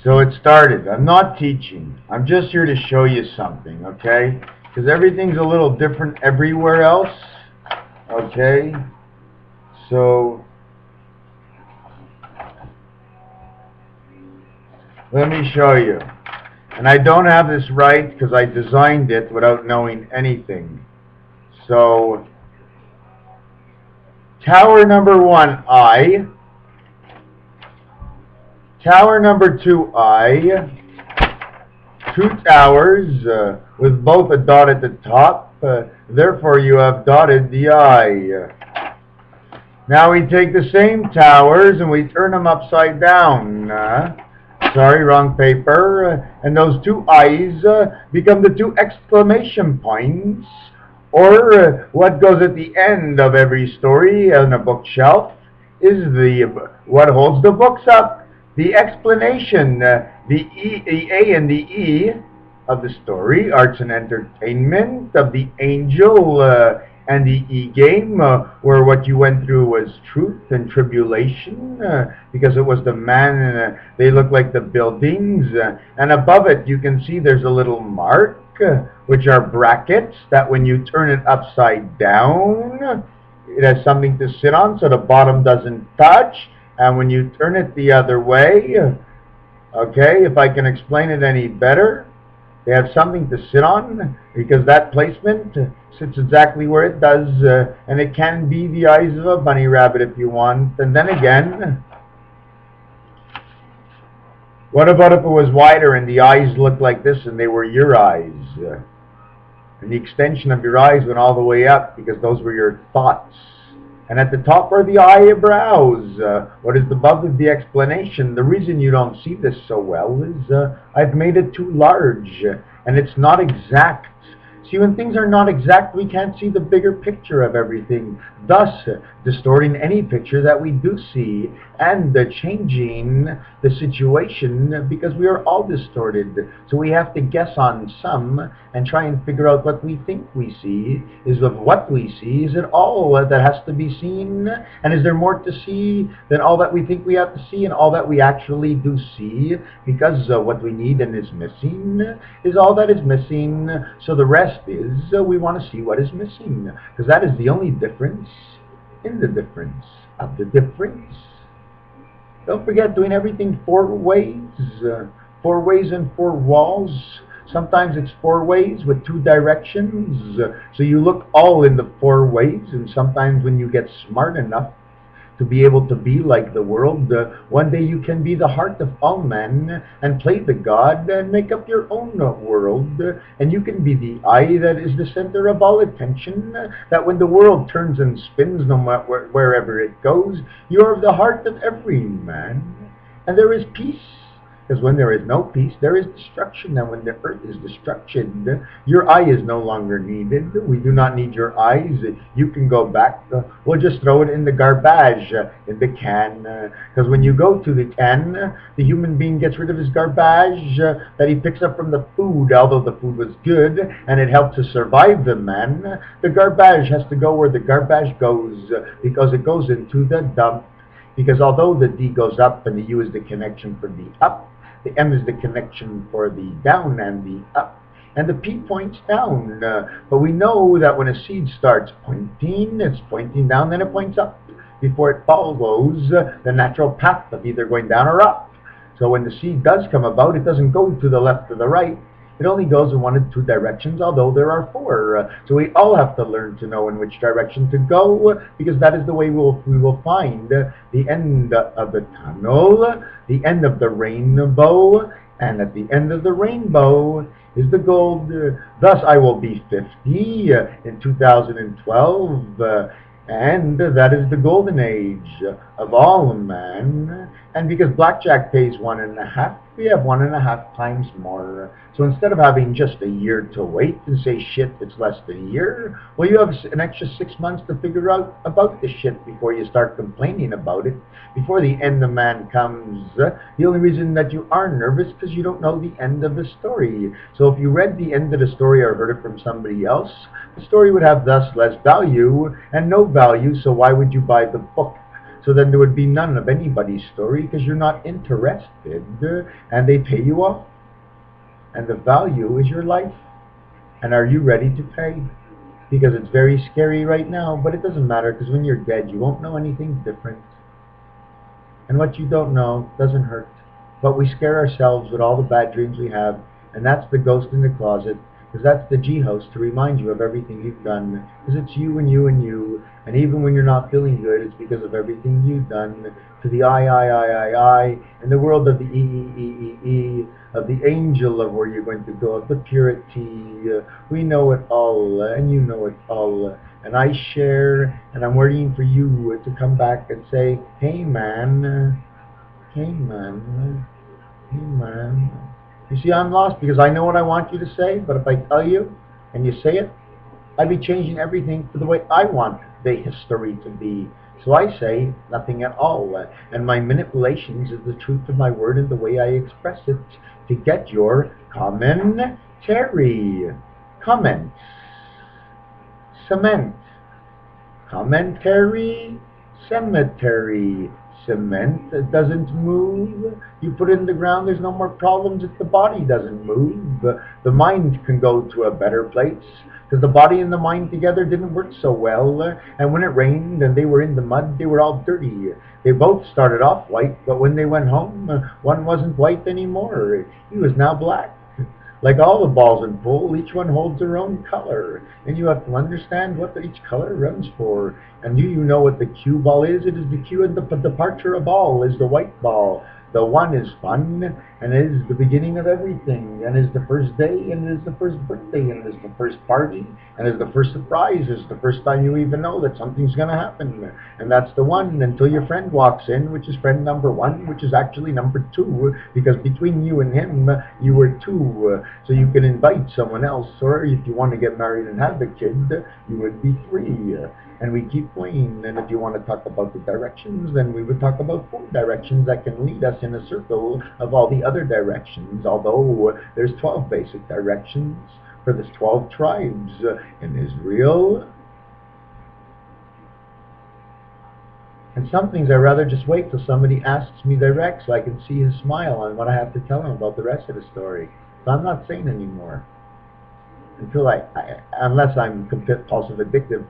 So it started. I'm not teaching. I'm just here to show you something, okay? Because everything's a little different everywhere else, okay? So let me show you. And I don't have this right because I designed it without knowing anything. So tower number 1, I. Tower number 2, I. 2 towers with both a dot at the top. Therefore, you have dotted the I. Now we take the same towers and we turn them upside down. Sorry, wrong paper. And those 2 I's become the 2 exclamation points, or what goes at the end of every story on a bookshelf is what holds the books up. The explanation, the A and the E of the story, arts and entertainment, of the angel and the E-game, where what you went through was truth and tribulation, because it was the man, they look like the buildings, and above it you can see there's a little mark, which are brackets, that when you turn it upside down, it has something to sit on so the bottom doesn't touch. And when you turn it the other way, okay, if I can explain it any better, they have something to sit on, because that placement sits exactly where it does, and it can be the eyes of a bunny rabbit if you want. And then again, what about if it was wider and the eyes looked like this and they were your eyes? And the extension of your eyes went all the way up because those were your thoughts. And at the top are the eyebrows. What is above is the explanation. The reason you don't see this so well is I've made it too large, and it's not exact. See, when things are not exact, we can't see the bigger picture of everything, thus distorting any picture that we do see, and changing the situation, because we are all distorted. So we have to guess on some and try and figure out what we think we see. Is of what we see, is it all that has to be seen? And is there more to see than all that we think we have to see and all that we actually do see? Because what we need and is missing is all that is missing. So the rest is we want to see what is missing, because that is the only difference in the difference of the difference. Don't forget doing everything 4 ways, 4 ways and 4 walls. Sometimes it's 4 ways with 2 directions, so you look all in the 4 ways. And sometimes when you get smart enough to be able to be like the world, one day you can be the heart of all men and play the God and make up your own world, and you can be the eye that is the center of all attention, that when the world turns and spins, no matter wherever it goes, you are the heart of every man, and there is peace. Because when there is no peace, there is destruction. And when the earth is destruction, your eye is no longer needed. We do not need your eyes. You can go back. We'll just throw it in the garbage, in the can. Because when you go to the can, the human being gets rid of his garbage that he picks up from the food, although the food was good and it helped to survive the man. The garbage has to go where the garbage goes, because it goes into the dump. Because although the D goes up and the U is the connection for the up, the M is the connection for the down and the up, and the P points down. But we know that when a seed starts pointing, it's pointing down, then it points up, before it follows the natural path of either going down or up. So when the seed does come about, it doesn't go to the left or the right. It only goes in 1 of 2 directions, although there are 4. So we all have to learn to know in which direction to go, because that is the way we will find the end of the tunnel, the end of the rainbow, and at the end of the rainbow is the gold. Thus I will be 50 in 2012, and that is the golden age of all man. And because blackjack pays 1.5, we have 1.5 times more. So instead of having just a year to wait and say, shit, it's less than a year, well, you have an extra 6 months to figure out about the shit before you start complaining about it. Before the end of man comes, the only reason that you are nervous is because you don't know the end of the story. So if you read the end of the story or heard it from somebody else, the story would have thus less value and no value, so why would you buy the book? So then there would be none of anybody's story because you're not interested, and they pay you off. And the value is your life. And are you ready to pay? Because it's very scary right now, but it doesn't matter because when you're dead, you won't know anything different. And what you don't know doesn't hurt. But we scare ourselves with all the bad dreams we have, and that's the ghost in the closet, because that's the G-host to remind you of everything you've done, because it's you and you and you, and even when you're not feeling good, it's because of everything you've done to the I, and the world of the E, of the angel of where you're going to go, of the purity. We know it all, and you know it all. And I share, and I'm waiting for you to come back and say, hey man, hey man, hey man. You see, I'm lost because I know what I want you to say, but if I tell you and you say it, I'd be changing everything to the way I want the history to be. So I say nothing at all. And my manipulations is the truth of my word and the way I express it to get your commentary. Comments. Cement. Commentary. Cemetery. Cement doesn't move. You put it in the ground, there's no more problems if the body doesn't move. The mind can go to a better place because the body and the mind together didn't work so well. And when it rained and they were in the mud, they were all dirty. They both started off white, but when they went home, one wasn't white anymore. He was now black. Like all the balls in pool, each one holds their own color, and you have to understand what each color runs for. And do you know what the cue ball is? It is the cue and the departure of all is the white ball. The one is fun, and it is the beginning of everything, and is the first day, and it is the first birthday, and it is the first party, and is the first surprise. It's the first time you even know that something's going to happen. And that's the one until your friend walks in, which is friend number one, which is actually number two, because between you and him, you were two. So you can invite someone else, or if you want to get married and have a kid, you would be three. And we keep going. And if you want to talk about the directions, then we would talk about 4 directions that can lead us in a circle of all the other directions, although there's 12 basic directions for the 12 tribes in Israel. And some things I'd rather just wait till somebody asks me direct so I can see his smile on what I have to tell him about the rest of the story. So I'm not saying anymore. Until unless I'm compulsive addictive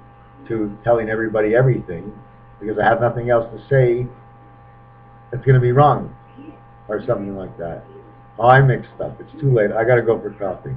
to telling everybody everything, because I have nothing else to say, it's going to be wrong, or something like that. Oh, I mixed up. It's too late. I got to go for coffee.